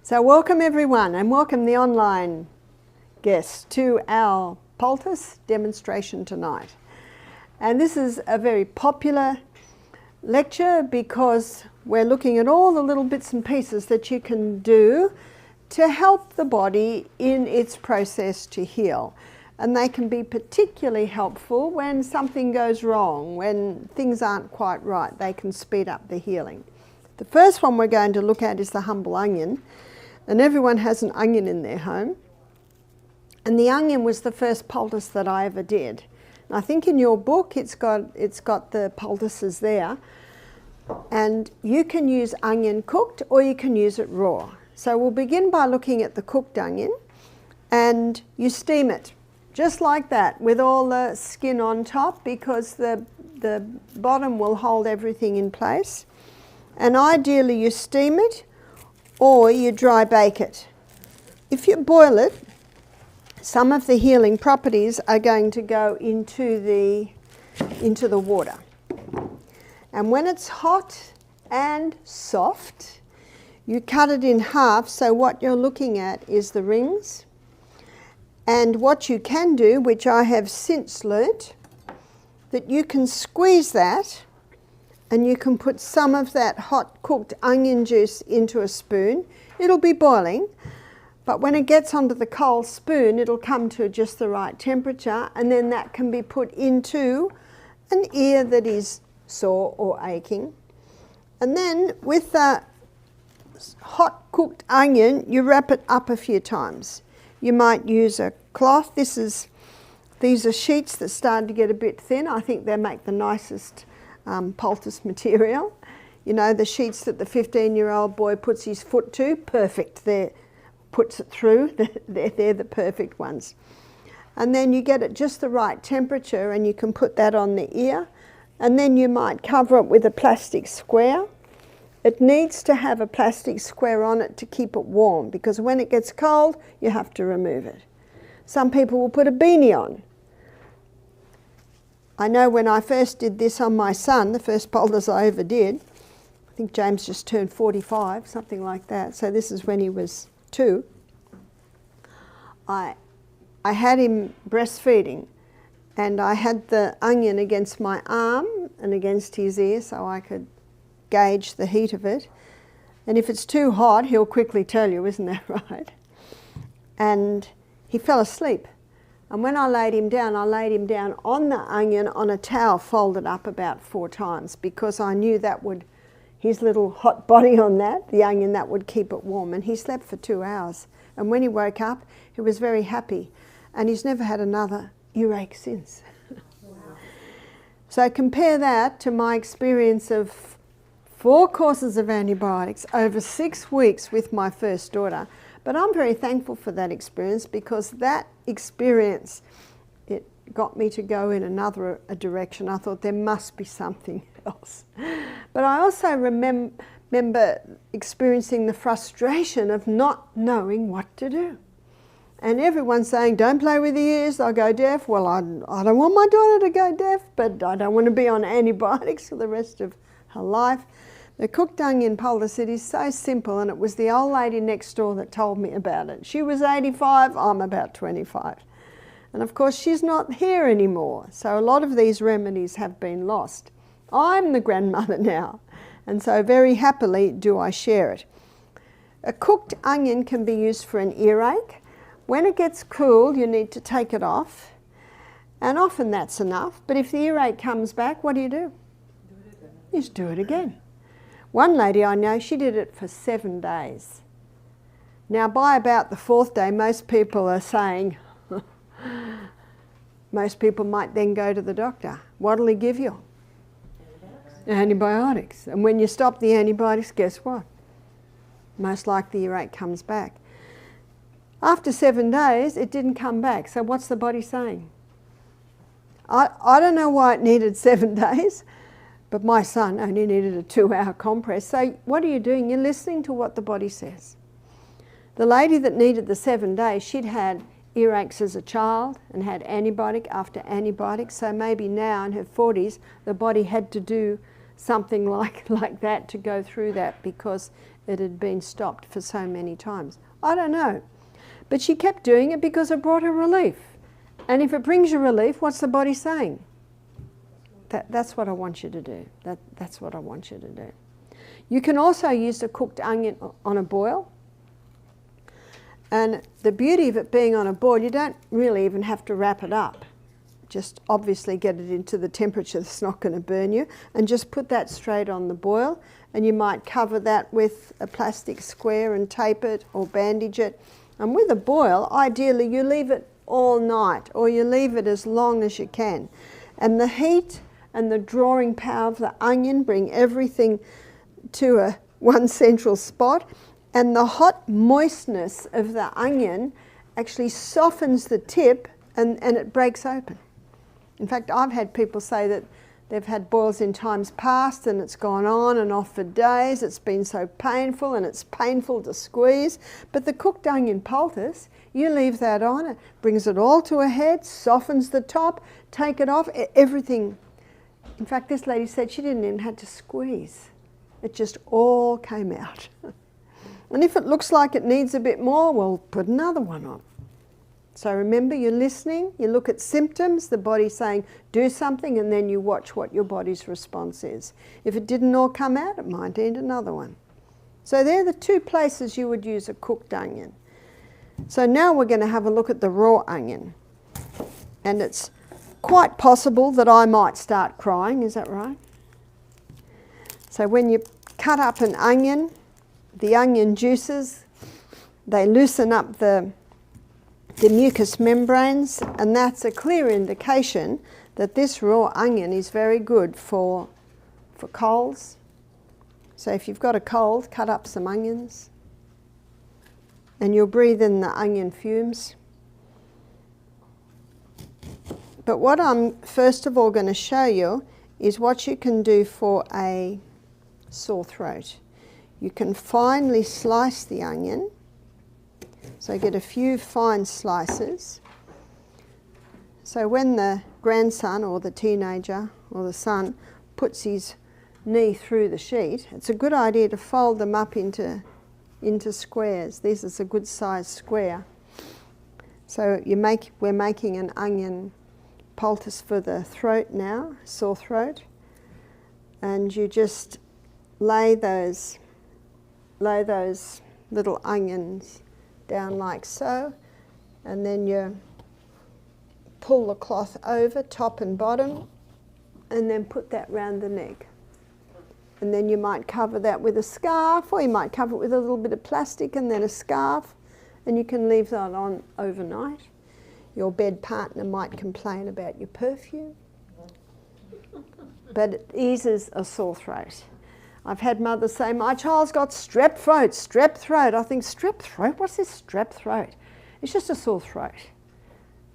So welcome everyone, and welcome the online guests to our poultice demonstration tonight. And this is a very popular lecture because we're looking at all the little bits and pieces that you can do to help the body in its process to heal. And they can be particularly helpful when something goes wrong, when things aren't quite right. They can speed up the healing. The first one we're going to look at is the humble onion. And everyone has an onion in their home. And the onion was the first poultice that I ever did. And I think in your book it's got the poultices there. And you can use onion cooked or you can use it raw. So we'll begin by looking at the cooked onion, and you steam it just like that with all the skin on top, because the bottom will hold everything in place. And ideally you steam it or you dry bake it. If you boil it, some of the healing properties are going to go into the water. And when it's hot and soft, you cut it in half, so what you're looking at is the rings. And what you can do, which I have since learnt, that you can squeeze that and you can put some of that hot cooked onion juice into a spoon. It'll be boiling, but when it gets onto the cold spoon, it'll come to just the right temperature, and then that can be put into an ear that is sore or aching. And then with the hot cooked onion, you wrap it up a few times. You might use a cloth. These are sheets that started to get a bit thin. I think they make the nicest poultice material. You know, the sheets that the 15-year-old boy puts his foot to, perfect. Puts it through, they're the perfect ones. And then you get it just the right temperature, and you can put that on the ear, and then you might cover it with a plastic square. It needs to have a plastic square on it to keep it warm, because when it gets cold, you have to remove it. Some people will put a beanie on. I know when I first did this on my son, the first poultice I ever did, I think James just turned 45, something like that, so this is when he was 2. I had him breastfeeding, and I had the onion against my arm and against his ear so I could gauge the heat of it. And if it's too hot, he'll quickly tell you, isn't that right? And he fell asleep. And when I laid him down on the onion on a towel folded up about 4 times, because I knew that would, his little hot body on that, the onion, that would keep it warm. And he slept for 2 hours. And when he woke up, he was very happy. And he's never had another earache since. Wow. So compare that to my experience of 4 courses of antibiotics over 6 weeks with my first daughter. But I'm very thankful for that experience, because that experience, it got me to go in another direction. I thought there must be something else. But I also remember experiencing the frustration of not knowing what to do. And everyone's saying, don't play with the ears, they'll go deaf. Well, I don't want my daughter to go deaf, but I don't want to be on antibiotics for the rest of her life. The cooked onion poultice, it is so simple, and it was the old lady next door that told me about it. She was 85, I'm about 25. And of course she's not here anymore, so a lot of these remedies have been lost. I'm the grandmother now, and so very happily do I share it. A cooked onion can be used for an earache. When it gets cool, you need to take it off, and often that's enough. But if the earache comes back, what do? You just do it again. One lady I know, she did it for 7 days. Now by about the 4th day, most people are saying, most people might then go to the doctor. What'll he give you? Antibiotics. And when you stop the antibiotics, guess what? Most likely the earache comes back. After 7 days, it didn't come back. So what's the body saying? I don't know why it needed 7 days, but my son only needed a 2-hour compress. So what are you doing? You're listening to what the body says. The lady that needed the 7 days, she'd had earaches as a child and had antibiotic after antibiotic. So maybe now in her 40s, the body had to do something like that to go through that because it had been stopped for so many times. I don't know. But she kept doing it because it brought her relief. And if it brings you relief, what's the body saying? That's what I want you to do. That's what I want you to do. You can also use the cooked onion on a boil. And the beauty of it being on a boil, you don't really even have to wrap it up. Just obviously get it into the temperature that's not going to burn you, and just put that straight on the boil. And you might cover that with a plastic square and tape it or bandage it. And with a boil, ideally you leave it all night, or you leave it as long as you can. And the heat and the drawing power of the onion bring everything to one central spot. And the hot moistness of the onion actually softens the tip and it breaks open. In fact, I've had people say that they've had boils in times past and it's gone on and off for days. It's been so painful and it's painful to squeeze. But the cooked onion poultice, you leave that on, it brings it all to a head, softens the top, take it off, everything. In fact, this lady said she didn't even have to squeeze. It just all came out. And if it looks like it needs a bit more, well, put another one on. So remember, you're listening, you look at symptoms, the body's saying do something, and then you watch what your body's response is. If it didn't all come out, it might need another one. So they're the two places you would use a cooked onion. So now we're going to have a look at the raw onion. And it's quite possible that I might start crying, is that right? So when you cut up an onion, the onion juices, they loosen up the mucous membranes, and that's a clear indication that this raw onion is very good for colds. So if you've got a cold, cut up some onions and you'll breathe in the onion fumes. But what I'm first of all going to show you is what you can do for a sore throat. You can finely slice the onion. So get a few fine slices. So when the grandson or the teenager or the son puts his knee through the sheet, it's a good idea to fold them up into squares. This is a good sized square. So we're making an onion poultice for the throat now, sore throat. And you just lay those little onions down like so, and then you pull the cloth over top and bottom, and then put that round the neck. And then you might cover that with a scarf, or you might cover it with a little bit of plastic and then a scarf, and you can leave that on overnight. Your bed partner might complain about your perfume, but it eases a sore throat. I've had mothers say, my child's got strep throat, strep throat. I think, strep throat? What's this strep throat? It's just a sore throat.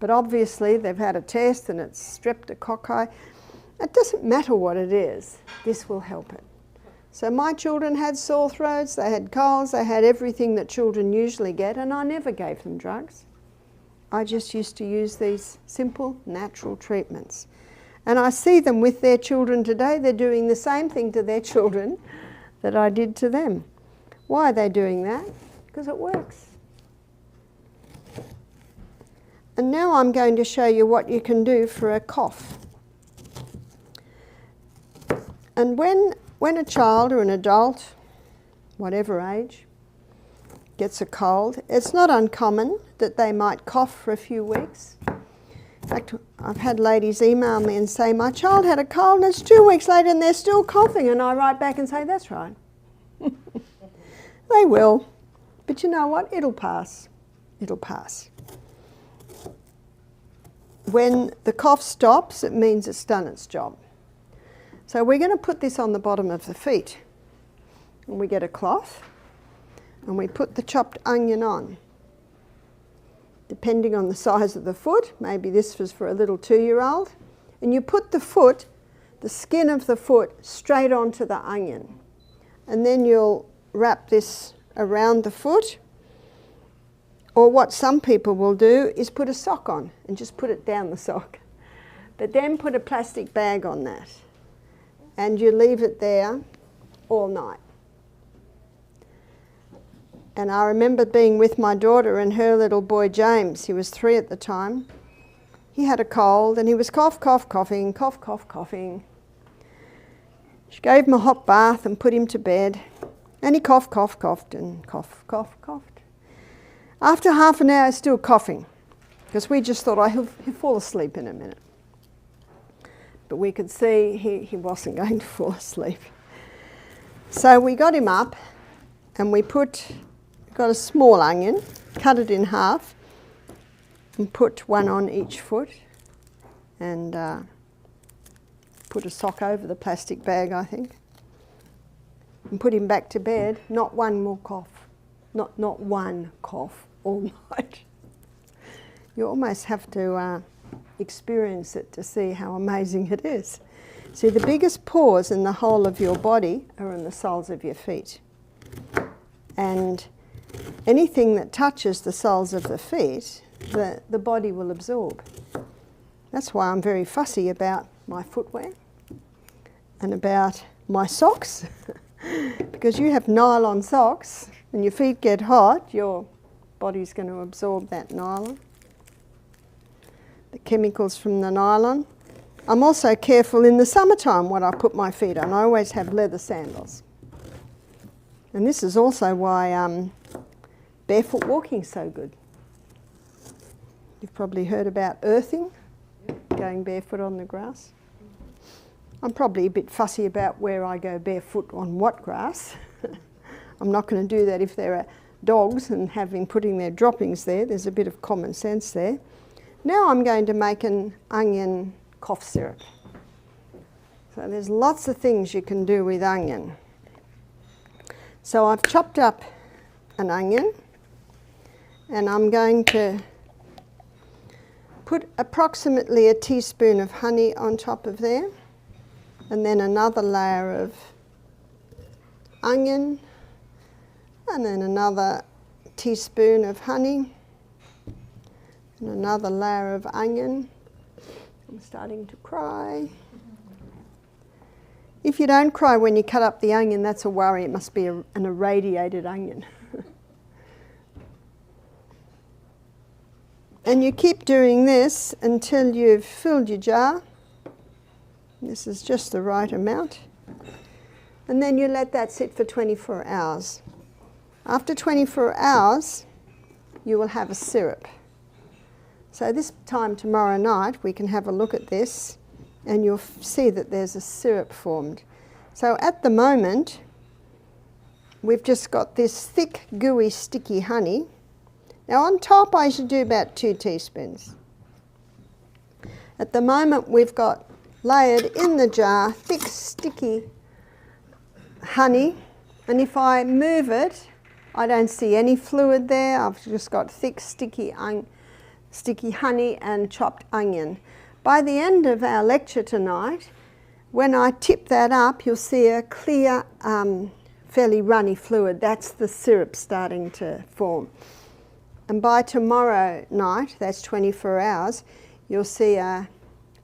But obviously they've had a test and it's streptococci. It doesn't matter what it is. This will help it. So my children had sore throats, they had colds, they had everything that children usually get, and I never gave them drugs. I just used to use these simple, natural treatments. And I see them with their children today. They're doing the same thing to their children that I did to them. Why are they doing that? Because it works. And now I'm going to show you what you can do for a cough. And when a child or an adult, whatever age, gets a cold, it's not uncommon that they might cough for a few weeks. In fact, I've had ladies email me and say, my child had a cold and it's 2 weeks later and they're still coughing. And I write back and say, that's right. They will. But you know what? It'll pass. It'll pass. When the cough stops, it means it's done its job. So we're going to put this on the bottom of the feet. And we get a cloth and we put the chopped onion on. Depending on the size of the foot, maybe this was for a little 2-year-old, and you put the foot, the skin of the foot, straight onto the onion. And then you'll wrap this around the foot, or what some people will do is put a sock on and just put it down the sock. But then put a plastic bag on that. and you leave it there all night. And I remember being with my daughter and her little boy James, he was 3 at the time. He had a cold and he was coughing. She gave him a hot bath and put him to bed, and he coughed and coughed. After half an hour, still coughing, because we just thought, he'll fall asleep in a minute. But we could see he wasn't going to fall asleep. So we got him up and we got a small onion, cut it in half and put one on each foot, and put a sock over the plastic bag, I think, and put him back to bed. Not one more cough, not one cough all night. You almost have to experience it to see how amazing it is. See, the biggest pores in the whole of your body are in the soles of your feet. And anything that touches the soles of the feet, the body will absorb. That's why I'm very fussy about my footwear and about my socks. Because you have nylon socks and your feet get hot, your body's going to absorb that nylon, the chemicals from the nylon. I'm also careful in the summertime what I put my feet on. I always have leather sandals. And this is also why barefoot walking is so good. You've probably heard about earthing, going barefoot on the grass. I'm probably a bit fussy about where I go barefoot on what grass. I'm not going to do that if there are dogs and putting their droppings there. There's a bit of common sense there. Now I'm going to make an onion cough syrup. So there's lots of things you can do with onion. So I've chopped up an onion, and I'm going to put approximately a teaspoon of honey on top of there, and then another layer of onion, and then another teaspoon of honey, and another layer of onion. I'm starting to cry. If you don't cry when you cut up the onion, that's a worry. It must be an irradiated onion. And you keep doing this until you've filled your jar. This is just the right amount. And then you let that sit for 24 hours. After 24 hours, you will have a syrup. So this time tomorrow night, we can have a look at this, and you'll see that there's a syrup formed. So at the moment, we've just got this thick, gooey, sticky honey. Now on top, I should do about 2 teaspoons. At the moment, we've got layered in the jar thick, sticky honey, and if I move it, I don't see any fluid there. I've just got thick, sticky honey and chopped onion. By the end of our lecture tonight, when I tip that up, you'll see a clear, fairly runny fluid. That's the syrup starting to form. And by tomorrow night, that's 24 hours, you'll see a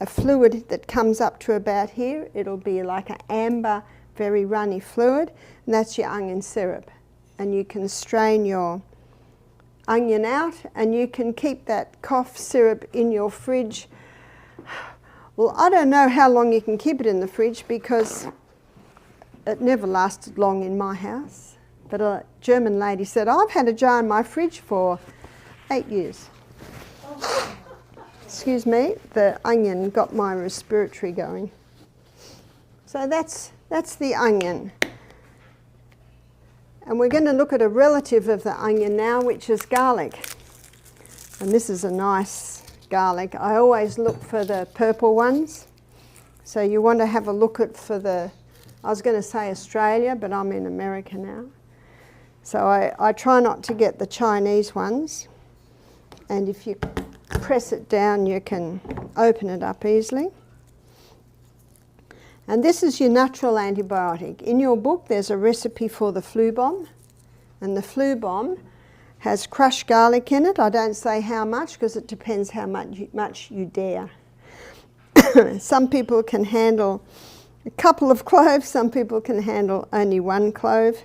fluid that comes up to about here. It'll be like an amber, very runny fluid, and that's your onion syrup. And you can strain your onion out, and you can keep that cough syrup in your fridge. Well, I don't know how long you can keep it in the fridge, because it never lasted long in my house. But a German lady said, I've had a jar in my fridge for 8 years. Excuse me, the onion got my respiratory going. So that's the onion. And we're going to look at a relative of the onion now, which is garlic. And this is a nice garlic. I always look for the purple ones. So you want to have a look at I was going to say Australia, but I'm in America now. So I try not to get the Chinese ones. And if you press it down, you can open it up easily. And this is your natural antibiotic. In your book, there's a recipe for the flu bomb. And the flu bomb has crushed garlic in it. I don't say how much, because it depends how much you dare. Some people can handle A couple of cloves, some people can handle only one clove.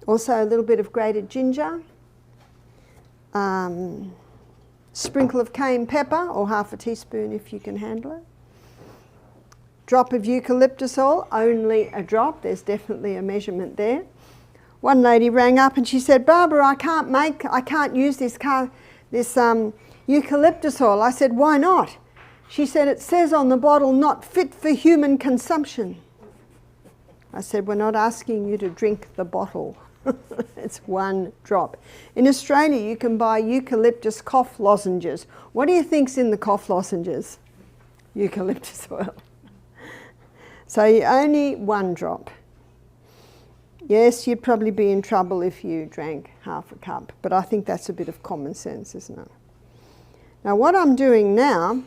Also a little bit of grated ginger. Sprinkle of cayenne pepper, or half a teaspoon if you can handle it. Drop of eucalyptus oil, only a drop, there's definitely a measurement there. One lady rang up and she said, Barbara, I can't use this eucalyptus oil. I said, why not? She said, it says on the bottle, not fit for human consumption. I said, we're not asking you to drink the bottle. It's one drop. In Australia, you can buy eucalyptus cough lozenges. What do you think's in the cough lozenges? Eucalyptus oil. So only one drop. Yes, you'd probably be in trouble if you drank half a cup, but I think that's a bit of common sense, isn't it? Now what I'm doing now,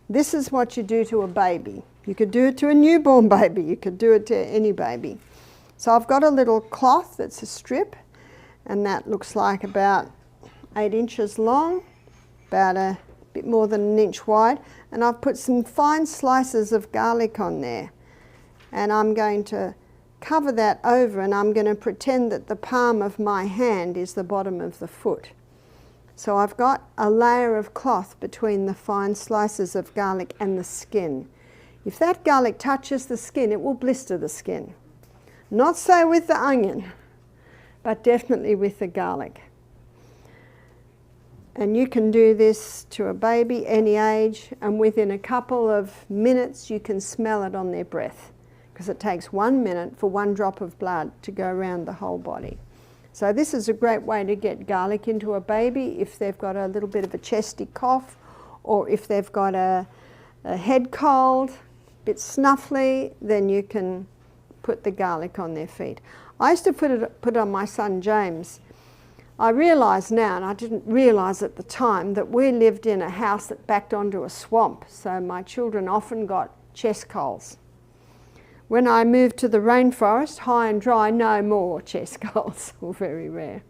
this is what you do to a baby. You could do it to a newborn baby, you could do it to any baby. So I've got a little cloth that's a strip, and that looks like about 8 inches long, about a bit more than an inch wide, and I've put some fine slices of garlic on there. And I'm going to cover that over, and I'm going to pretend that the palm of my hand is the bottom of the foot. So I've got a layer of cloth between the fine slices of garlic and the skin. If that garlic touches the skin, it will blister the skin. Not so with the onion, but definitely with the garlic. And you can do this to a baby any age, and within a couple of minutes you can smell it on their breath, because it takes 1 minute for 1 drop of blood to go around the whole body. So this is a great way to get garlic into a baby if they've got a little bit of a chesty cough, or if they've got a head cold, a bit snuffly, then you can put the garlic on their feet. I used to put it on my son James. I realise now, and I didn't realise at the time, that we lived in a house that backed onto a swamp, so my children often got chest colds. When I moved to the rainforest, high and dry, no more chest colds, or very rare.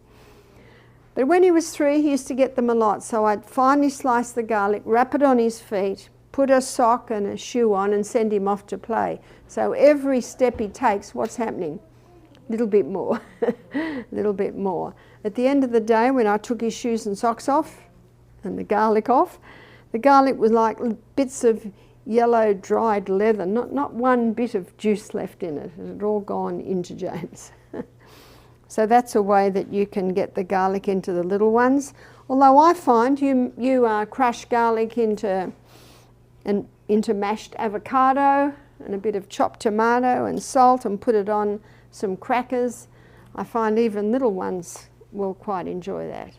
But when he was 3, he used to get them a lot, so I'd finely slice the garlic, wrap it on his feet, put a sock and a shoe on, and send him off to play. So every step he takes, what's happening? A little bit more, a little bit more. At the end of the day, when I took his shoes and socks off, and the garlic off, the garlic was like bits of yellow dried leather, not one bit of juice left in it. It had all gone into James. So that's a way that you can get the garlic into the little ones. Although I find you crush garlic into mashed avocado and a bit of chopped tomato and salt, and put it on some crackers. I find even little ones will quite enjoy that.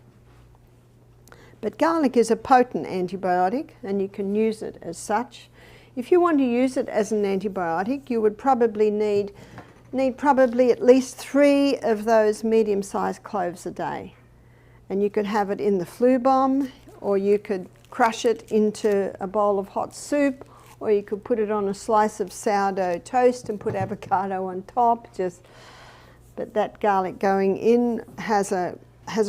But garlic is a potent antibiotic, and you can use it as such. If you want to use it as an antibiotic, you would probably need probably at least 3 of those medium-sized cloves a day. And you could have it in the flu bomb, or you could crush it into a bowl of hot soup, or you could put it on a slice of sourdough toast and put avocado on top. But that garlic going in has a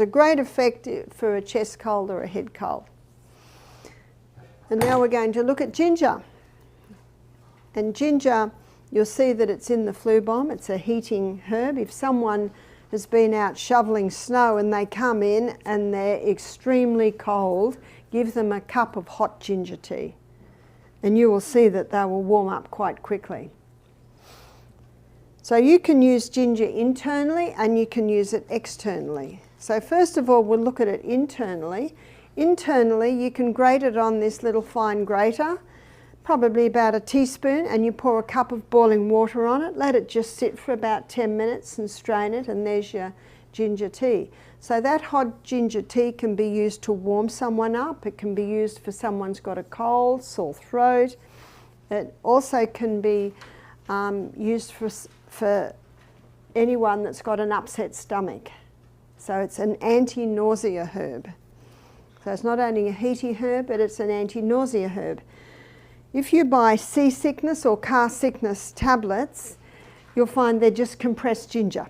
great effect for a chest cold or a head cold. And now we're going to look at ginger. And ginger, you'll see that it's in the flu bomb. It's a heating herb. If someone has been out shoveling snow and they come in and they're extremely cold, give them a cup of hot ginger tea, and you will see that they will warm up quite quickly. So you can use ginger internally and you can use it externally. So first of all, we'll look at it internally. Internally, you can grate it on this little fine grater, probably about a teaspoon, and you pour a cup of boiling water on it. Let it just sit for about 10 minutes and strain it, and there's your ginger tea. So that hot ginger tea can be used to warm someone up. It can be used for someone's got a cold, sore throat. It also can be used for anyone that's got an upset stomach. So it's an anti-nausea herb. So it's not only a heaty herb, but it's an anti-nausea herb. If you buy seasickness or car sickness tablets, you'll find they're just compressed ginger.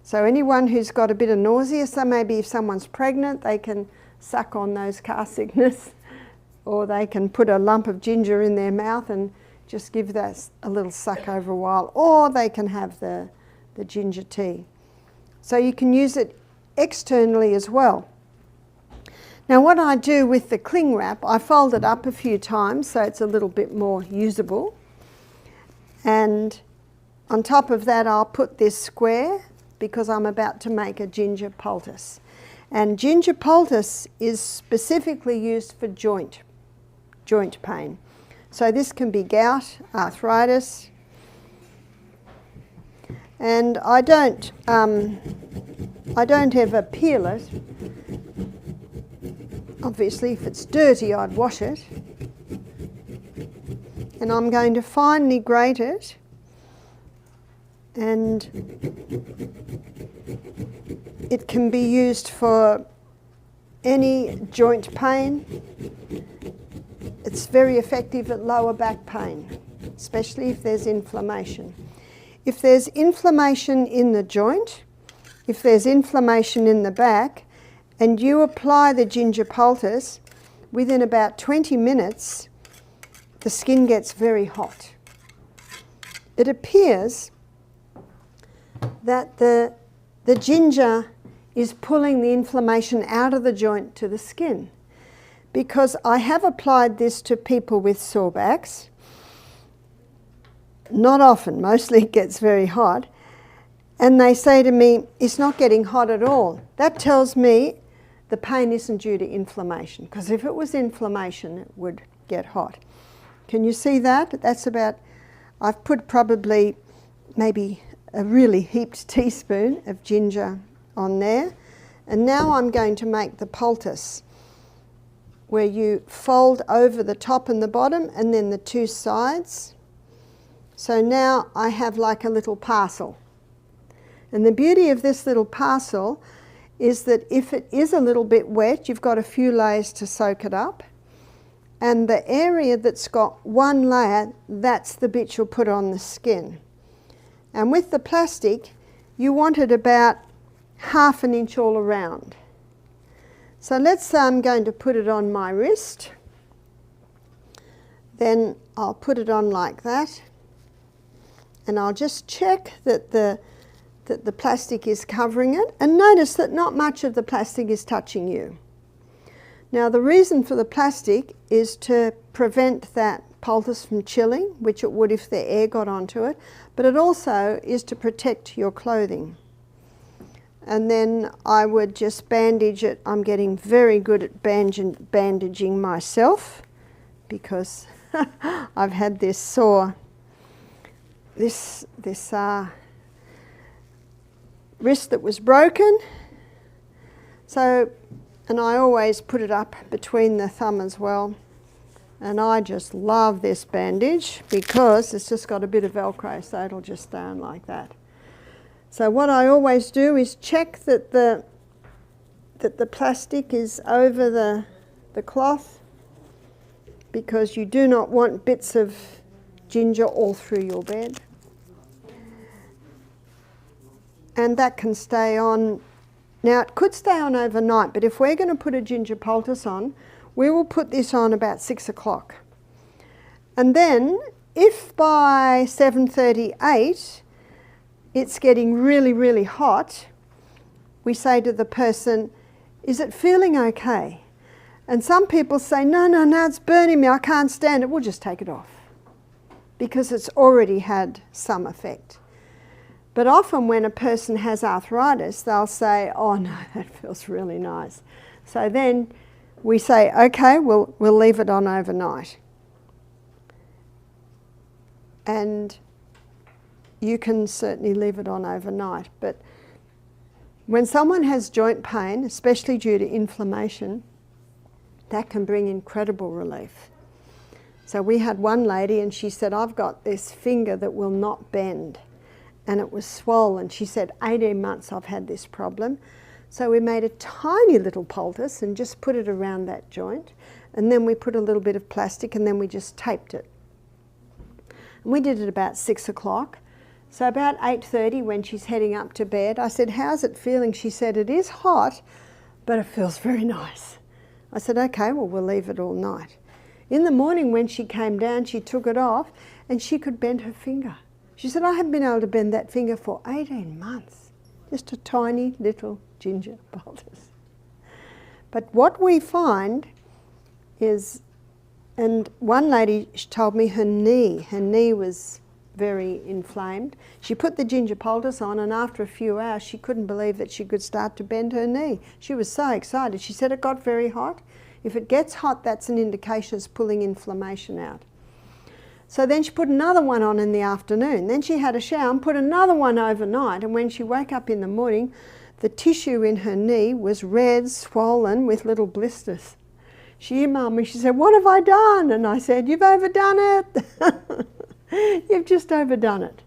So anyone who's got a bit of nausea, so maybe if someone's pregnant, they can suck on those car sickness, or they can put a lump of ginger in their mouth and just give that a little suck over a while, or they can have the ginger tea. So you can use it externally as well. Now what I do with the cling wrap, I fold it up a few times so it's a little bit more usable. And on top of that I'll put this square because I'm about to make a ginger poultice. And ginger poultice is specifically used for joint pain. So this can be gout, arthritis, and I don't ever peel it. Obviously, if it's dirty, I'd wash it. And I'm going to finely grate it, and it can be used for any joint pain. It's very effective at lower back pain, especially if there's inflammation. If there's inflammation in the joint, if there's inflammation in the back, and you apply the ginger poultice, within about 20 minutes, the skin gets very hot. It appears that the ginger is pulling the inflammation out of the joint to the skin. Because I have applied this to people with sore backs, not often, mostly it gets very hot, and they say to me, it's not getting hot at all. That tells me the pain isn't due to inflammation, because if it was inflammation, it would get hot. Can you see that? That's about, I've put probably maybe a really heaped teaspoon of ginger on there. And now I'm going to make the poultice, where you fold over the top and the bottom and then the two sides. So now I have like a little parcel. And the beauty of this little parcel is that if it is a little bit wet, you've got a few layers to soak it up. And the area that's got one layer, that's the bit you'll put on the skin. And with the plastic, you want it about ½ an inch all around. So let's say I'm going to put it on my wrist. Then I'll put it on like that. And I'll just check that the plastic is covering it. And notice that not much of the plastic is touching you. Now the reason for the plastic is to prevent that poultice from chilling, which it would if the air got onto it, but it also is to protect your clothing. And then I would just bandage it. I'm getting very good at bandaging myself because I've had this sore, this wrist that was broken. So, and I always put it up between the thumb as well. And I just love this bandage because it's just got a bit of Velcro, so it'll just stay on like that. So what I always do is check that the plastic is over the cloth, because you do not want bits of ginger all through your bed. And that can stay on. Now it could stay on overnight, but if we're going to put a ginger poultice on, we will put this on about 6 o'clock. And then if by 7:38 it's getting really, really hot, we say to the person, is it feeling okay? And some people say, no, it's burning me, I can't stand it. We'll just take it off because it's already had some effect. But often when a person has arthritis, they'll say, oh no, that feels really nice. So then we say, okay, we'll leave it on overnight. And you can certainly leave it on overnight. But when someone has joint pain, especially due to inflammation, that can bring incredible relief. So we had one lady and she said, I've got this finger that will not bend. And it was swollen. She said, 18 months I've had this problem. So we made a tiny little poultice and just put it around that joint. And then we put a little bit of plastic and then we just taped it. And we did it about 6 o'clock. So about 8:30 when she's heading up to bed, I said, how's it feeling? She said, it is hot, but it feels very nice. I said, okay, well, we'll leave it all night. In the morning when she came down, she took it off and she could bend her finger. She said, I haven't been able to bend that finger for 18 months. Just a tiny little ginger poultice. But what we find is, and one lady told me her knee was very inflamed. She put the ginger poultice on, and after a few hours she couldn't believe that she could start to bend her knee. She was so excited. She said it got very hot. If it gets hot, that's an indication it's pulling inflammation out. So then she put another one on in the afternoon. Then she had a shower and put another one overnight, and when she woke up in the morning, the tissue in her knee was red, swollen with little blisters. She emailed me, she said, what have I done? And I said, you've overdone it. You've just overdone it.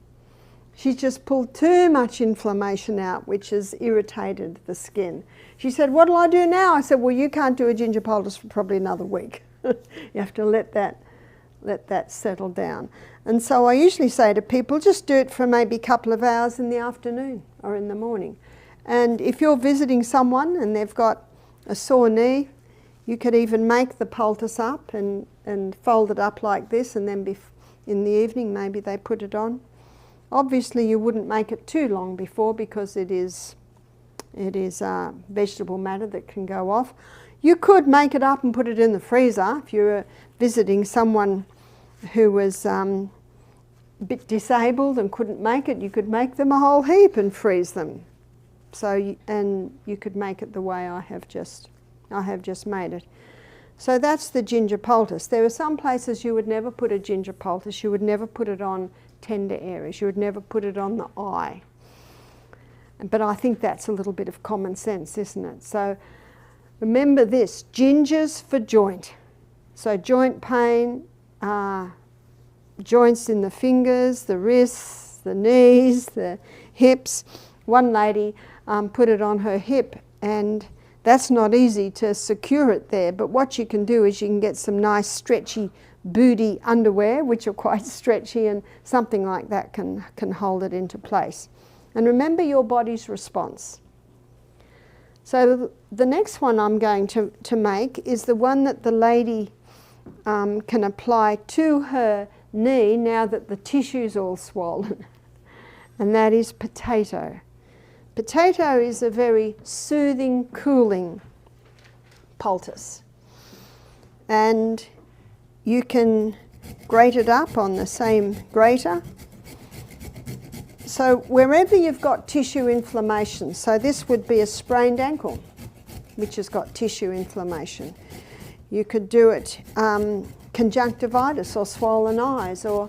She's just pulled too much inflammation out, which has irritated the skin. She said, what'll I do now? I said, well, you can't do a ginger poultice for probably another week. You have to let that settle down. And so I usually say to people, just do it for maybe a couple of hours in the afternoon or in the morning. And if you're visiting someone and they've got a sore knee, you could even make the poultice up and fold it up like this, and then in the evening maybe they put it on. Obviously you wouldn't make it too long before, because it is vegetable matter that can go off. You could make it up and put it in the freezer. If you're visiting someone who was a bit disabled and couldn't make it, you could make them a whole heap and freeze them. So, and you could make it the way I have just made it. So that's the ginger poultice. There are some places you would never put a ginger poultice. You would never put it on tender areas. You would never put it on the eye. But I think that's a little bit of common sense, isn't it? So remember this, gingers for joint. So joint pain, joints in the fingers, the wrists, the knees, the hips. One lady put it on her hip, and that's not easy to secure it there, but what you can do is you can get some nice stretchy booty underwear, which are quite stretchy, and something like that can hold it into place. And remember your body's response. So the next one I'm going to make is the one that the lady can apply to her knee now that the tissue's all swollen, and that is potato. Potato is a very soothing, cooling poultice, and you can grate it up on the same grater. So wherever you've got tissue inflammation, so this would be a sprained ankle which has got tissue inflammation. You could do it conjunctivitis or swollen eyes, or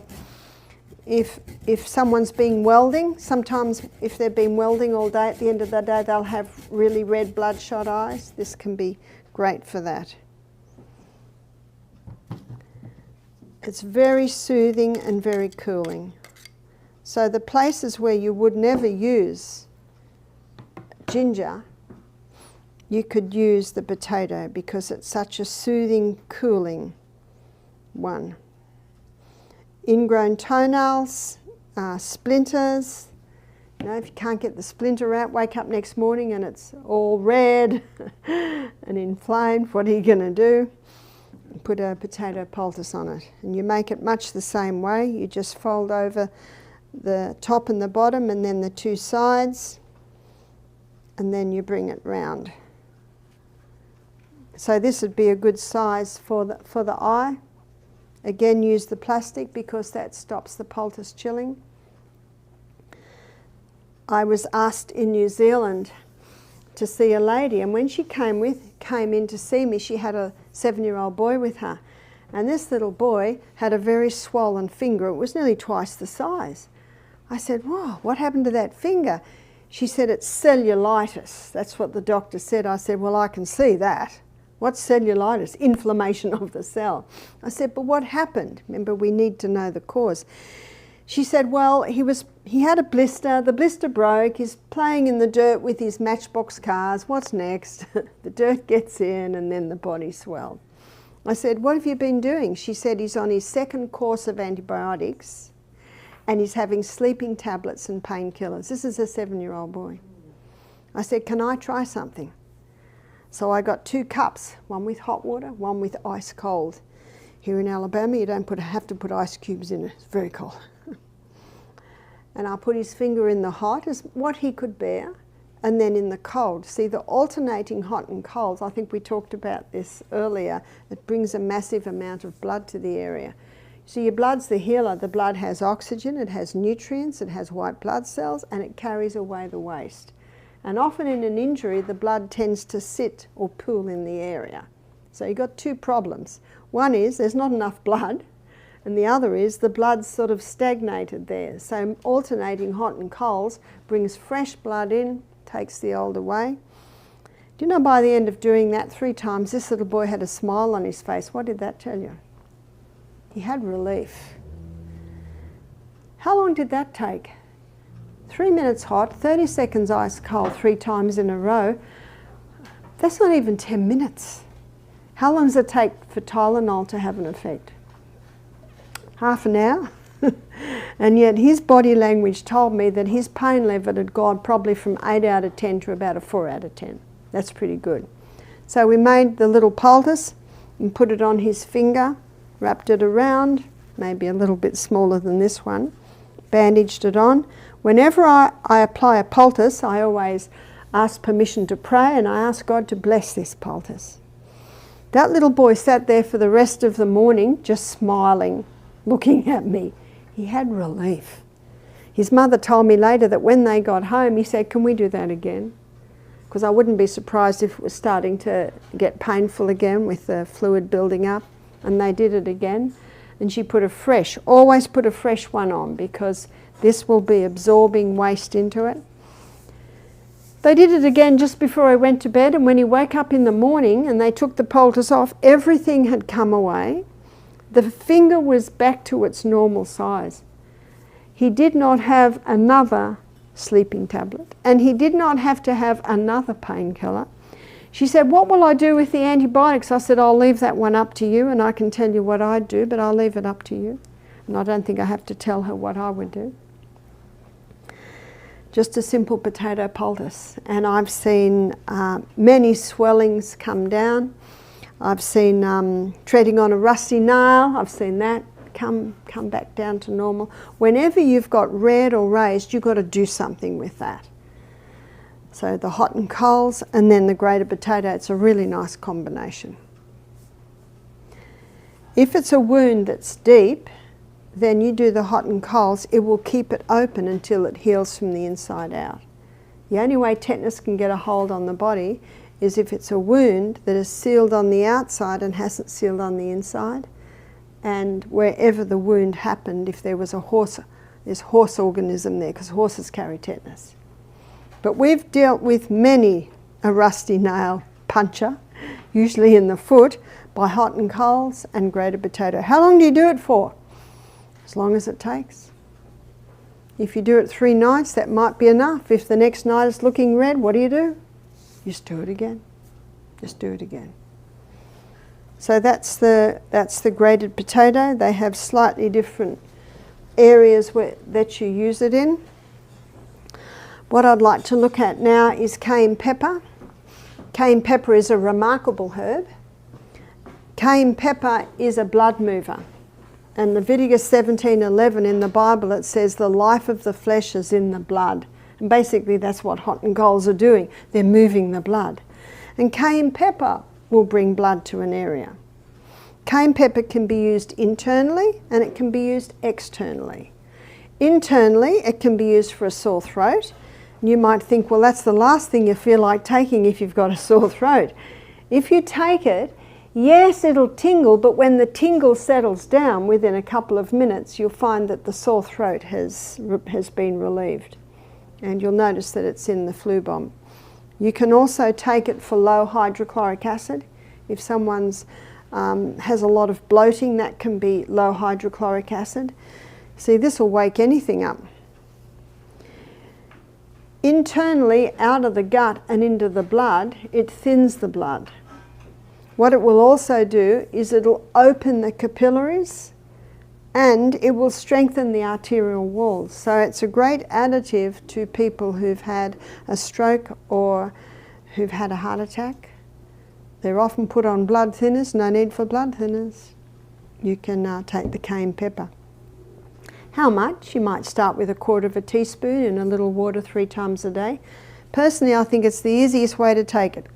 if someone's been welding, sometimes if they've been welding all day, at the end of the day they'll have really red bloodshot eyes. This can be great for that. It's very soothing and very cooling. So the places where you would never use ginger, you could use the potato because it's such a soothing, cooling one. Ingrown toenails, splinters. You know, if you can't get the splinter out, wake up next morning and it's all red and inflamed. What are you going to do? Put a potato poultice on it. And you make it much the same way. You just fold over the top and the bottom and then the two sides, and then you bring it round. So this would be a good size for the eye. Again, use the plastic because that stops the poultice chilling. I was asked in New Zealand to see a lady, and when she came in to see me, she had a 7-year-old boy with her, and this little boy had a very swollen finger. It was nearly twice the size. I said, "Whoa, what happened to that finger?" She said, "It's cellulitis." That's what the doctor said. I said, "Well, I can see that. What's cellulitis?" Inflammation of the cell. I said, "But what happened?" Remember, we need to know the cause. She said, "Well, he had a blister. The blister broke. He's playing in the dirt with his matchbox cars. What's next?" The dirt gets in and then the body swelled. I said, "What have you been doing?" She said, "He's on his 2nd course of antibiotics and he's having sleeping tablets and painkillers." This is a 7-year-old boy. I said, "Can I try something?" So I got 2 cups, one with hot water, one with ice cold. Here in Alabama, you don't have to put ice cubes in it. It's very cold. And I'll put his finger in the hot as what he could bear, and then in the cold. See, the alternating hot and colds, I think we talked about this earlier, it brings a massive amount of blood to the area. So your blood's the healer. The blood has oxygen, it has nutrients, it has white blood cells, and it carries away the waste. And often in an injury, the blood tends to sit or pool in the area. So you've got two problems. One is there's not enough blood, and the other is the blood's sort of stagnated there. So alternating hot and colds brings fresh blood in, takes the old away. Do you know by the end of doing that 3 times, this little boy had a smile on his face? What did that tell you? He had relief. How long did that take? 3 minutes hot, 30 seconds ice cold 3 times in a row. That's not even 10 minutes. How long does it take for Tylenol to have an effect? Half an hour? And yet his body language told me that his pain level had gone probably from 8 out of 10 to about a 4 out of 10. That's pretty good. So we made the little poultice and put it on his finger, wrapped it around, maybe a little bit smaller than this one, bandaged it on. Whenever I apply a poultice, I always ask permission to pray, and I ask God to bless this poultice. That little boy sat there for the rest of the morning just smiling, looking at me. He had relief. His mother told me later that when they got home, he said, "Can we do that again?" Because I wouldn't be surprised if it was starting to get painful again with the fluid building up. And they did it again. And she put always put a fresh one on, because this will be absorbing waste into it. They did it again just before I went to bed, and when he woke up in the morning and they took the poultice off, everything had come away. The finger was back to its normal size. He did not have another sleeping tablet, and he did not have to have another painkiller. She said, "What will I do with the antibiotics?" I said, "I'll leave that one up to you, and I can tell you what I'd do, but I'll leave it up to you." And I don't think I have to tell her what I would do. Just a simple potato poultice. And I've seen many swellings come down. I've seen treading on a rusty nail. I've seen that come back down to normal. Whenever you've got red or raised, you've got to do something with that. So the hot and colds and then the grated potato, it's a really nice combination. If it's a wound that's deep, then you do the hot and colds, it will keep it open until it heals from the inside out. The only way tetanus can get a hold on the body is if it's a wound that is sealed on the outside and hasn't sealed on the inside. And wherever the wound happened, if there was there's horse organism there, because horses carry tetanus. But we've dealt with many a rusty nail puncture, usually in the foot, by hot and colds and grated potato. How long do you do it for? As long as it takes. If you do it 3 nights, that might be enough. If the next night is looking red, what do? Just do it again. Just do it again. So that's the grated potato. They have slightly different areas that you use it in. What I'd like to look at now is cayenne pepper. Cayenne pepper is a remarkable herb. Cayenne pepper is a blood mover. And Leviticus 17:11 in the Bible, it says the life of the flesh is in the blood. And basically that's what hot and colds are doing. They're moving the blood. And cayenne pepper will bring blood to an area. Cayenne pepper can be used internally and it can be used externally. Internally, it can be used for a sore throat. You might think, well, that's the last thing you feel like taking if you've got a sore throat. If you take it, yes, it'll tingle, but when the tingle settles down within a couple of minutes, you'll find that the sore throat has been relieved. And you'll notice that it's in the flu bomb. You can also take it for low hydrochloric acid. If someone's has a lot of bloating, that can be low hydrochloric acid. See, this will wake anything up. Internally, out of the gut and into the blood, it thins the blood. What it will also do is it'll open the capillaries and it will strengthen the arterial walls. So it's a great additive to people who've had a stroke or who've had a heart attack. They're often put on blood thinners, no need for blood thinners. you can take the cayenne pepper. How much? You might start with 1/4 teaspoon in a little water 3 times a day. Personally, I think it's the easiest way to take it.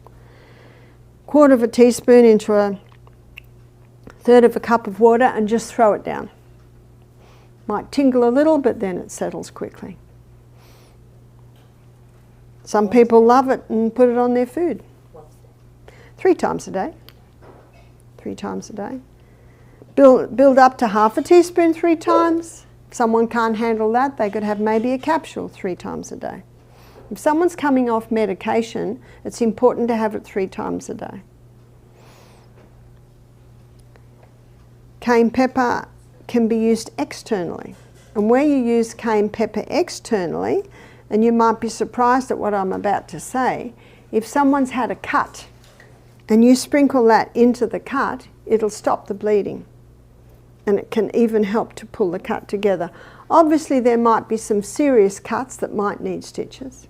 1/4 teaspoon into 1/3 cup of water and just throw it down. Might tingle a little, but then it settles quickly. Some people love it and put it on their food. 3 times a day. 3 times a day. Build up to 1/2 teaspoon 3 times. If someone can't handle that, they could have maybe a capsule 3 times a day. If someone's coming off medication, it's important to have it 3 times a day. Cayenne pepper can be used externally. And where you use cayenne pepper externally, and you might be surprised at what I'm about to say, if someone's had a cut and you sprinkle that into the cut, it'll stop the bleeding. And it can even help to pull the cut together. Obviously there might be some serious cuts that might need stitches.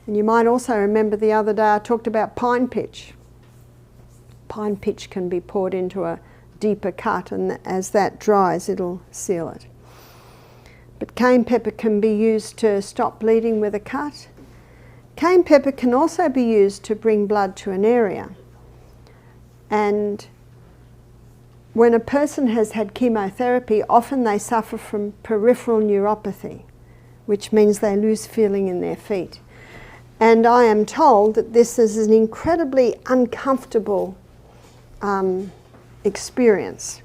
And you might also remember the other day I talked about pine pitch. Pine pitch can be poured into a deeper cut, and as that dries it'll seal it. But cayenne pepper can be used to stop bleeding with a cut. Cayenne pepper can also be used to bring blood to an area. And when a person has had chemotherapy, often they suffer from peripheral neuropathy, which means they lose feeling in their feet. And I am told that this is an incredibly uncomfortable experience.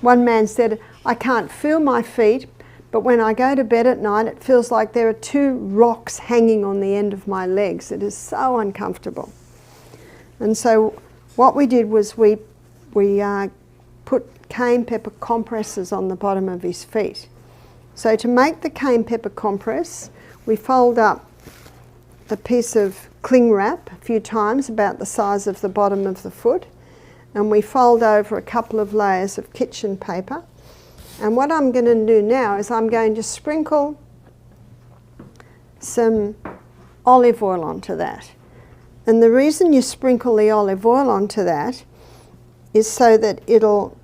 One man said, I can't feel my feet, but when I go to bed at night, it feels like there are 2 rocks hanging on the end of my legs. It is so uncomfortable. And so what we did was we put cayenne pepper compresses on the bottom of his feet. So to make the cayenne pepper compress, we fold up a piece of cling wrap a few times, about the size of the bottom of the foot, and we fold over a couple of layers of kitchen paper. And what I'm going to do now is I'm going to sprinkle some olive oil onto that. And the reason you sprinkle the olive oil onto that is so that it'll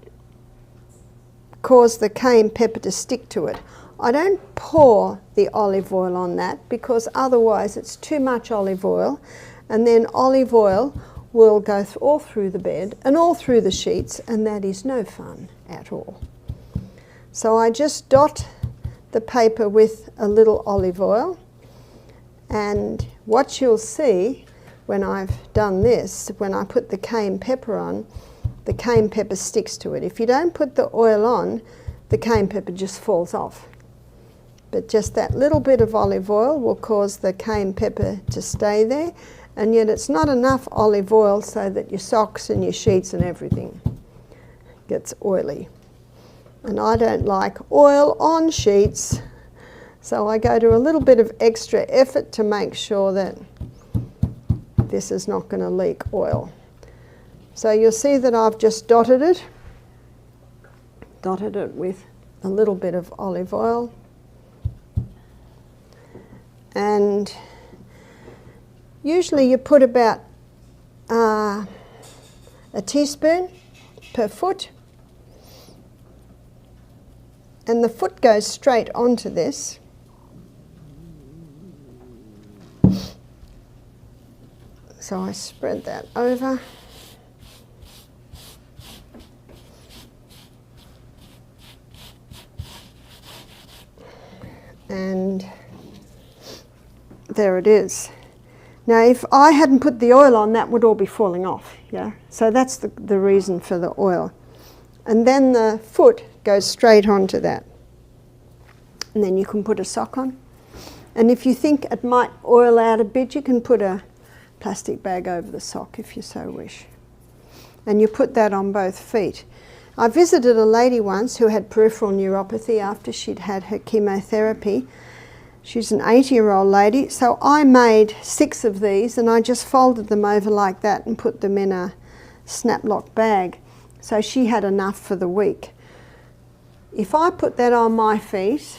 cause the cayenne pepper to stick to it. I don't pour the olive oil on that because otherwise it's too much olive oil, and then olive oil will go all through the bed and all through the sheets, and that is no fun at all. So I just dot the paper with a little olive oil, and what you'll see when I've done this, when I put the cayenne pepper on, the cayenne pepper sticks to it. If you don't put the oil on, the cayenne pepper just falls off. But just that little bit of olive oil will cause the cayenne pepper to stay there, and yet it's not enough olive oil so that your socks and your sheets and everything gets oily. And I don't like oil on sheets, so I go to a little bit of extra effort to make sure that this is not going to leak oil. So you'll see that I've just dotted it with a little bit of olive oil. And usually you put about a teaspoon per foot, and the foot goes straight onto this. So I spread that over. And there it is. Now if I hadn't put the oil on, that would all be falling off, yeah? So that's the reason for the oil. And then the foot goes straight onto that. And then you can put a sock on. And if you think it might oil out a bit, you can put a plastic bag over the sock if you so wish. And you put that on both feet. I visited a lady once who had peripheral neuropathy after she'd had her chemotherapy. She's an 80-year-old lady, so I made 6 of these and I just folded them over like that and put them in a snap-lock bag. So she had enough for the week. If I put that on my feet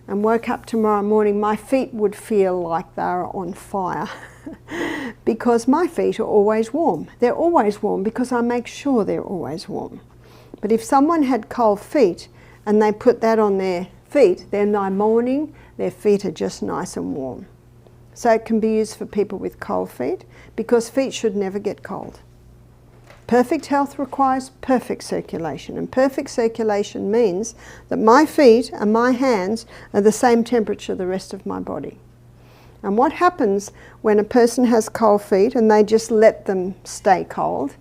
and woke up tomorrow morning, my feet would feel like they were on fire because my feet are always warm. They're always warm because I make sure they're always warm. But if someone had cold feet and they put that on their feet, then by morning their feet are just nice and warm. So it can be used for people with cold feet, because feet should never get cold. Perfect health requires perfect circulation, and perfect circulation means that my feet and my hands are the same temperature the rest of my body. And what happens when a person has cold feet and they just let them stay cold,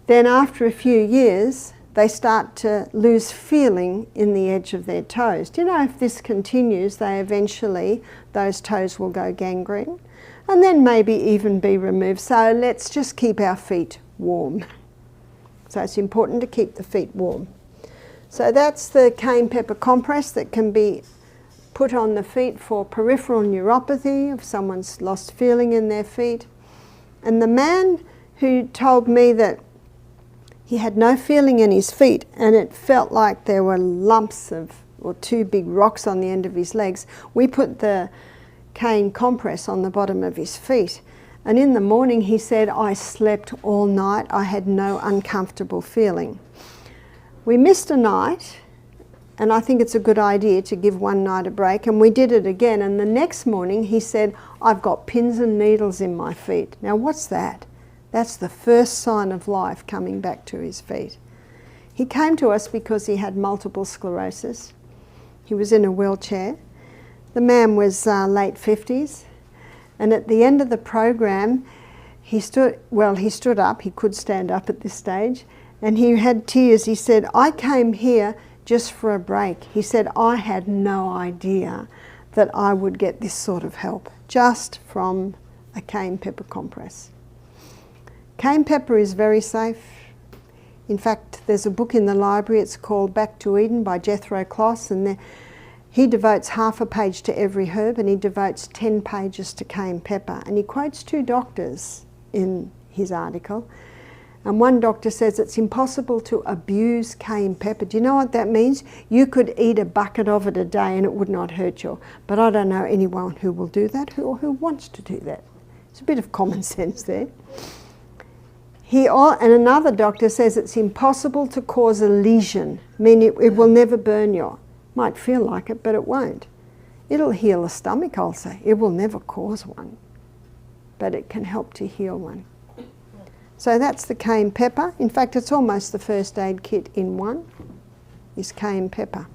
then after a few years they start to lose feeling in the edge of their toes. Do you know, if this continues, those toes will go gangrene and then maybe even be removed. So let's just keep our feet warm. So it's important to keep the feet warm. So that's the cayenne pepper compress that can be put on the feet for peripheral neuropathy, if someone's lost feeling in their feet. And the man who told me that he had no feeling in his feet and it felt like there were lumps or two big rocks on the end of his legs, we put the cayenne compress on the bottom of his feet. And in the morning he said, I slept all night, I had no uncomfortable feeling. We missed a night, and I think it's a good idea to give one night a break, and we did it again, and the next morning he said, I've got pins and needles in my feet. Now what's that? That's the first sign of life coming back to his feet. He came to us because he had multiple sclerosis. He was in a wheelchair. The man was late 50s. And at the end of the program, he stood up, he could stand up at this stage, and he had tears. He said, I came here just for a break. He said, I had no idea that I would get this sort of help, just from a cayenne pepper compress. Cayenne pepper is very safe. In fact, there's a book in the library, it's called Back to Eden by Jethro Kloss, and he devotes half a page to every herb and he devotes 10 pages to cayenne pepper. And he quotes 2 doctors in his article. And one doctor says it's impossible to abuse cayenne pepper. Do you know what that means? You could eat a bucket of it a day and it would not hurt you. But I don't know anyone who will do that or who wants to do that. It's a bit of common sense there. And another doctor says it's impossible to cause a lesion, meaning it will never burn you. Might feel like it, but it won't. It'll heal a stomach ulcer. It will never cause one, but it can help to heal one. So that's the cayenne pepper. In fact, it's almost the first aid kit in one, is cayenne pepper.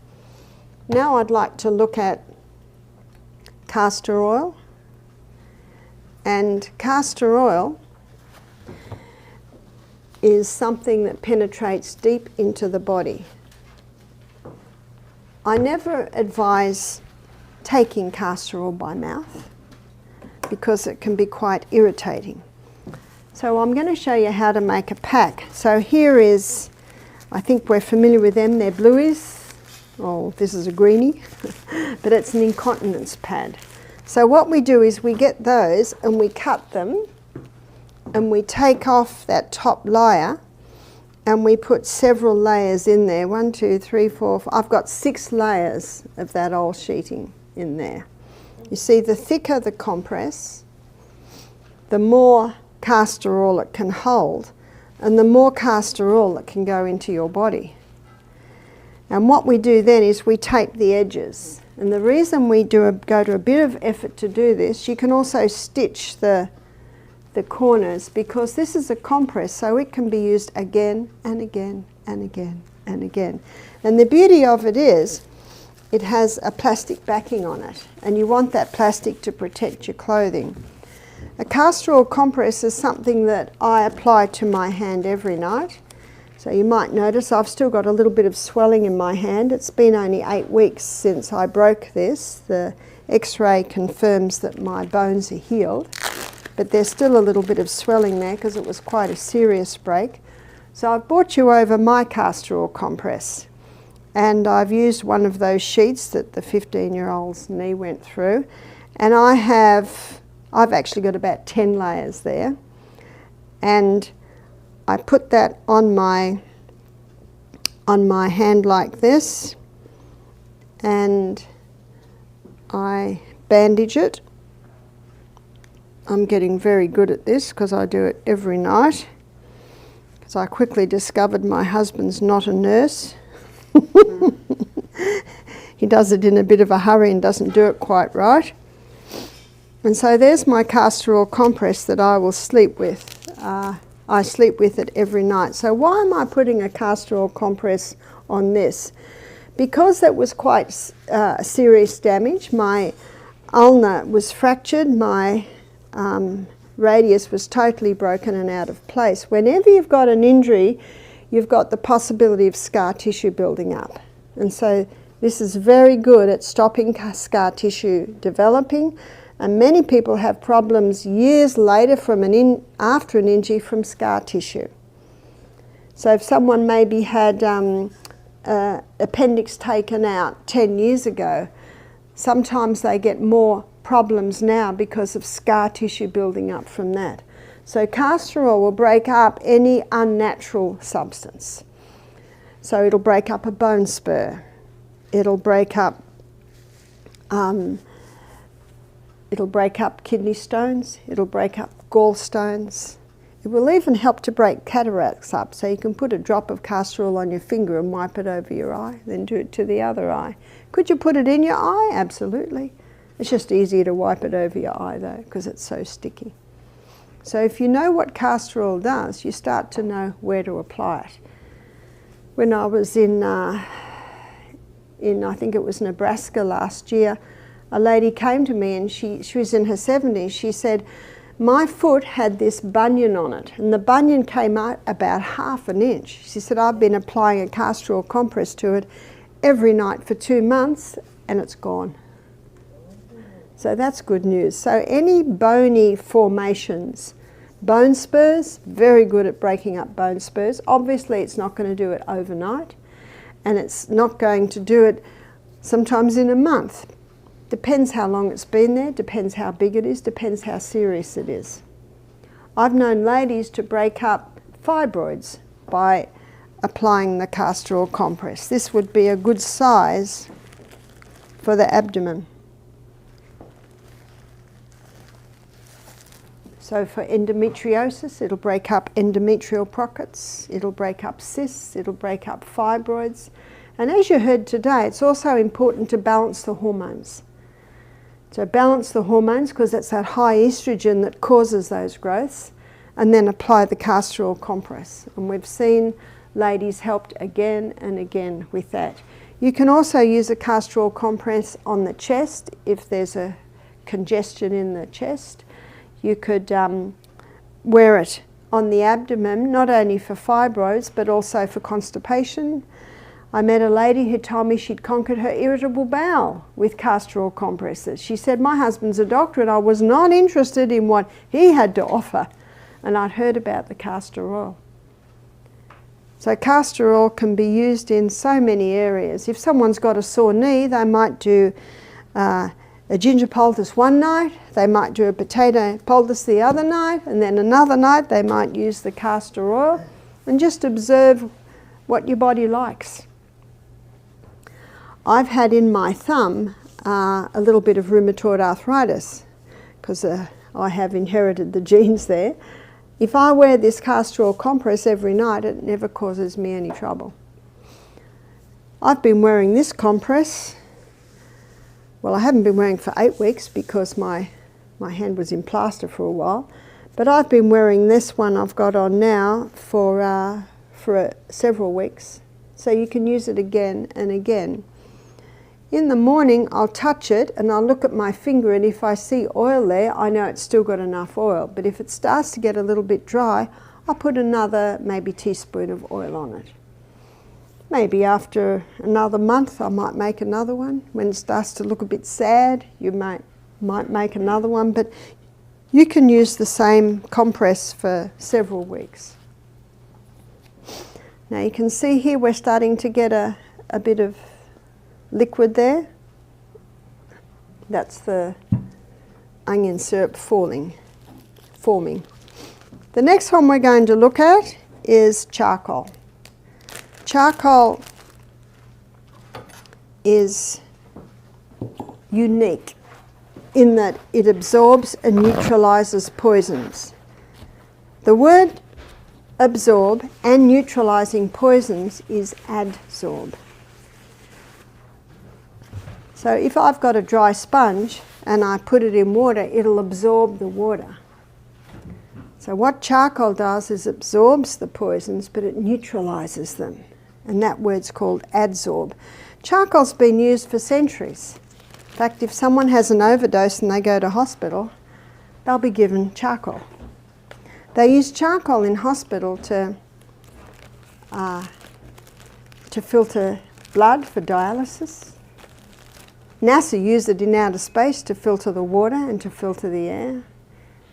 Now I'd like to look at castor oil. And castor oil is something that penetrates deep into the body. I never advise taking castor oil by mouth because it can be quite irritating. So I'm going to show you how to make a pack. So here is, I think we're familiar with them, they're blueies. Oh, this is a greenie, but it's an incontinence pad. So what we do is we get those and we cut them and we take off that top layer and we put several layers in there. 1, 2, 3, 4, 5. I've got 6 layers of that old sheeting in there. You see, the thicker the compress, the more castor oil it can hold, and the more castor oil that can go into your body. And what we do then is we tape the edges. And the reason we go to a bit of effort to do this, you can also stitch the corners, because this is a compress, so it can be used again and again and again and again. And the beauty of it is it has a plastic backing on it, and you want that plastic to protect your clothing. A castor oil compress is something that I apply to my hand every night. So you might notice I've still got a little bit of swelling in my hand. It's been only 8 weeks since I broke this. The X-ray confirms that my bones are healed, but there's still a little bit of swelling there because it was quite a serious break. So I've brought you over my castor oil compress, and I've used one of those sheets that the 15-year-old's knee went through, and I've actually got about 10 layers there, and I put that on my hand like this, and I bandage it. I'm getting very good at this because I do it every night. So I quickly discovered my husband's not a nurse. He does it in a bit of a hurry and doesn't do it quite right. And so there's my castor oil compress that I will sleep with. I sleep with it every night. So why am I putting a castor oil compress on this? Because that was quite serious damage. My ulna was fractured, my radius was totally broken and out of place. Whenever you've got an injury, you've got the possibility of scar tissue building up. And so this is very good at stopping scar tissue developing. And many people have problems years later after an injury from scar tissue. So if someone maybe had appendix taken out 10 years ago, sometimes they get more problems now because of scar tissue building up from that. So castor oil will break up any unnatural substance. So it'll break up a bone spur. It'll break up kidney stones. It'll break up gallstones. It will even help to break cataracts up. So you can put a drop of castor oil on your finger and wipe it over your eye, then do it to the other eye. Could you put it in your eye? Absolutely. It's just easier to wipe it over your eye though, because it's so sticky. So if you know what castor oil does, you start to know where to apply it. When I was in I think it was Nebraska last year, a lady came to me and she was in her 70s. She said, my foot had this bunion on it, and the bunion came out about 1/2 inch. She said, I've been applying a castor oil compress to it every night for 2 months and it's gone. So that's good news. So any bony formations, bone spurs, very good at breaking up bone spurs. Obviously it's not going to do it overnight, and it's not going to do it sometimes in a month. Depends how long it's been there, depends how big it is, depends how serious it is. I've known ladies to break up fibroids by applying the castor oil compress. This would be a good size for the abdomen. So for endometriosis, it'll break up endometrial pockets, it'll break up cysts, it'll break up fibroids. And as you heard today, it's also important to balance the hormones. So balance the hormones, because it's that high estrogen that causes those growths, and then apply the castor oil compress. And we've seen ladies helped again and again with that. You can also use a castor oil compress on the chest if there's a congestion in the chest. You could wear it on the abdomen, not only for fibroids, but also for constipation. I met a lady who told me she'd conquered her irritable bowel with castor oil compresses. She said, my husband's a doctor and I was not interested in what he had to offer. And I'd heard about the castor oil. So castor oil can be used in so many areas. If someone's got a sore knee, they might do a ginger poultice one night, they might do a potato poultice the other night, and then another night they might use the castor oil, and just observe what your body likes. I've had in my thumb a little bit of rheumatoid arthritis, because I have inherited the genes there. If I wear this castor oil compress every night, it never causes me any trouble. I've been wearing this compress. Well, I haven't been wearing for 8 weeks because my hand was in plaster for a while, but I've been wearing this one I've got on now for several weeks. So you can use it again and again. In the morning, I'll touch it and I'll look at my finger, and if I see oil there, I know it's still got enough oil. But if it starts to get a little bit dry, I'll put another maybe teaspoon of oil on it. Maybe after another month I might make another one. When it starts to look a bit sad, you might make another one, but you can use the same compress for several weeks. Now you can see here we're starting to get a bit of liquid there. That's the onion syrup forming. The next one we're going to look at is charcoal. Charcoal is unique in that it absorbs and neutralizes poisons. The word absorb and neutralizing poisons is adsorb. So if I've got a dry sponge and I put it in water, it'll absorb the water. So what charcoal does is absorbs the poisons, but it neutralizes them. And that word's called adsorb. Charcoal's been used for centuries. In fact, if someone has an overdose and they go to hospital, they'll be given charcoal. They use charcoal in hospital to filter blood for dialysis. NASA use it in outer space to filter the water and to filter the air.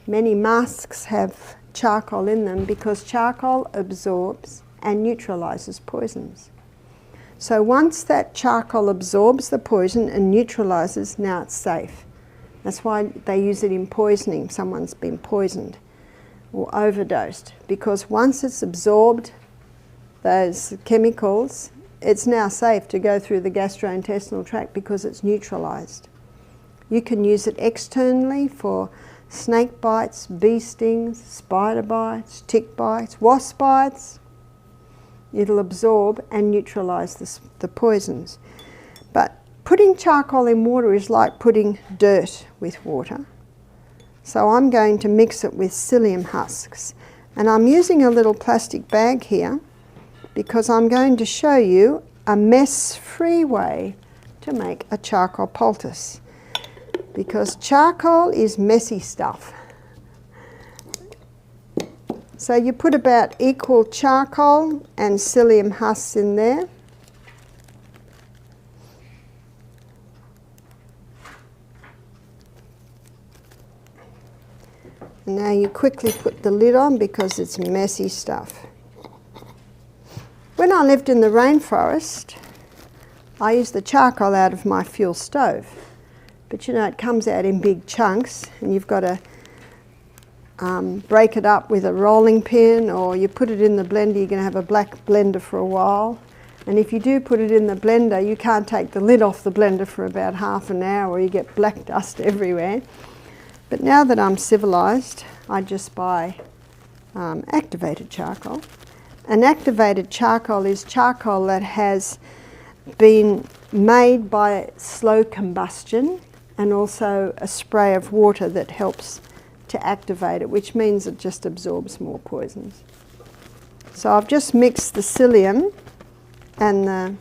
Many masks have charcoal in them because charcoal absorbs and neutralizes poisons. So once that charcoal absorbs the poison and neutralizes, now it's safe. That's why they use it in poisoning. Someone's been poisoned or overdosed, because once it's absorbed those chemicals, it's now safe to go through the gastrointestinal tract because it's neutralized. You can use it externally for snake bites, bee stings, spider bites, tick bites, wasp bites. It'll absorb and neutralize the poisons. But putting charcoal in water is like putting dirt with water. So I'm going to mix it with psyllium husks. And I'm using a little plastic bag here because I'm going to show you a mess-free way to make a charcoal poultice. Because charcoal is messy stuff. So you put about equal charcoal and psyllium husks in there. And now you quickly put the lid on because it's messy stuff. When I lived in the rainforest, I used the charcoal out of my fuel stove. But you know, it comes out in big chunks and you've got to break it up with a rolling pin, or you put it in the blender. You're going to have a black blender for a while. And if you do put it in the blender, you can't take the lid off the blender for about half an hour or you get black dust everywhere. But now that I'm civilized, I just buy activated charcoal. And activated charcoal is charcoal that has been made by slow combustion and also a spray of water that helps to activate it, which means it just absorbs more poisons. So I've just mixed the psyllium and the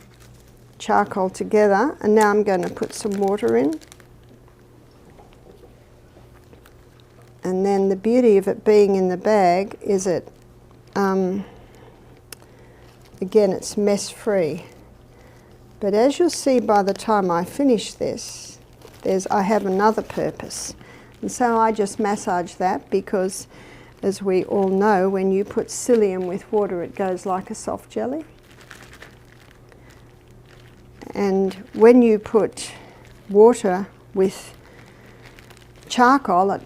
charcoal together, and now I'm going to put some water in. And then the beauty of it being in the bag is it, again, it's mess-free. But as you'll see by the time I finish this, I have another purpose. And so I just massage that because, as we all know, when you put psyllium with water, it goes like a soft jelly. And when you put water with charcoal,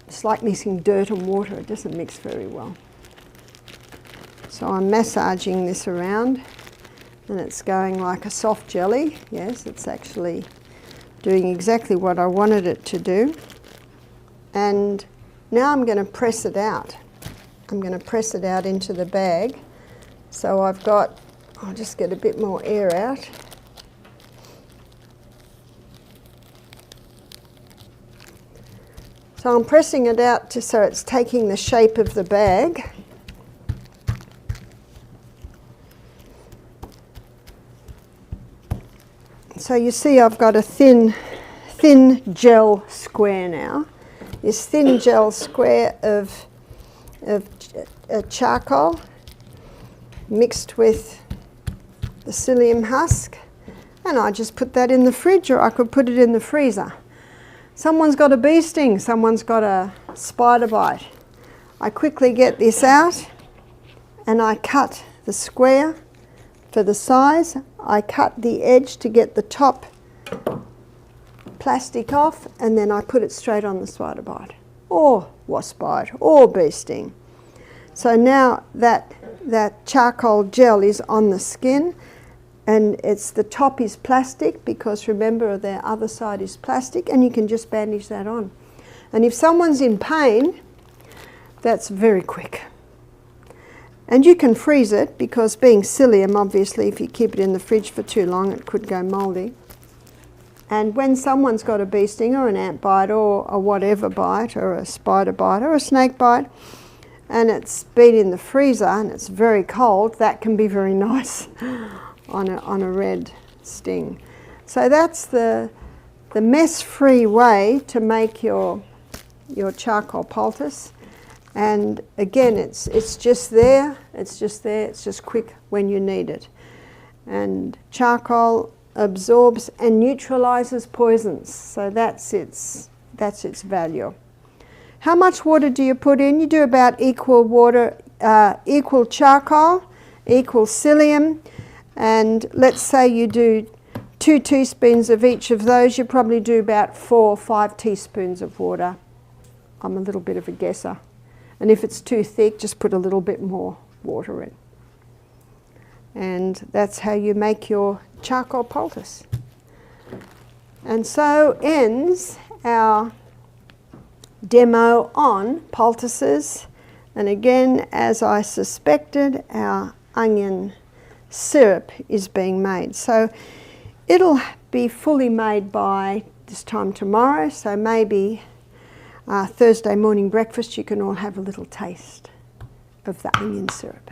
it's like mixing dirt and water. It doesn't mix very well. So I'm massaging this around and it's going like a soft jelly. Yes, it's actually doing exactly what I wanted it to do. And now I'm going to press it out. I'm going to press it out into the bag. So I'll just get a bit more air out. So I'm pressing it out so it's taking the shape of the bag. So you see I've got a thin gel square now. This thin gel square of charcoal mixed with the psyllium husk, and I just put that in the fridge, or I could put it in the freezer. Someone's got a bee sting, someone's got a spider bite. I quickly get this out and I cut the square for the size. I cut the edge to get the top plastic off, and then I put it straight on the spider bite or wasp bite or bee sting. So now that charcoal gel is on the skin, and the top is plastic, because remember the other side is plastic, and you can just bandage that on. And if someone's in pain, that's very quick. And you can freeze it, because being psyllium, obviously if you keep it in the fridge for too long it could go mouldy. And when someone's got a bee sting or an ant bite or a whatever bite or a spider bite or a snake bite, and it's been in the freezer and it's very cold, that can be very nice on a red sting. So that's the mess-free way to make your charcoal poultice. And again, it's just there, it's just quick when you need it. And charcoal absorbs and neutralizes poisons, so that's its value. How much water do you put in? You do about equal charcoal, equal psyllium, and let's say you do 2 teaspoons of each of those, you probably do about 4 or 5 teaspoons of water. I'm a little bit of a guesser. And if it's too thick, just put a little bit more water in. And that's how you make your charcoal poultice. And so ends our demo on poultices. And again, as I suspected, our onion syrup is being made. So it'll be fully made by this time tomorrow, so maybe Thursday morning breakfast you can all have a little taste of the onion syrup.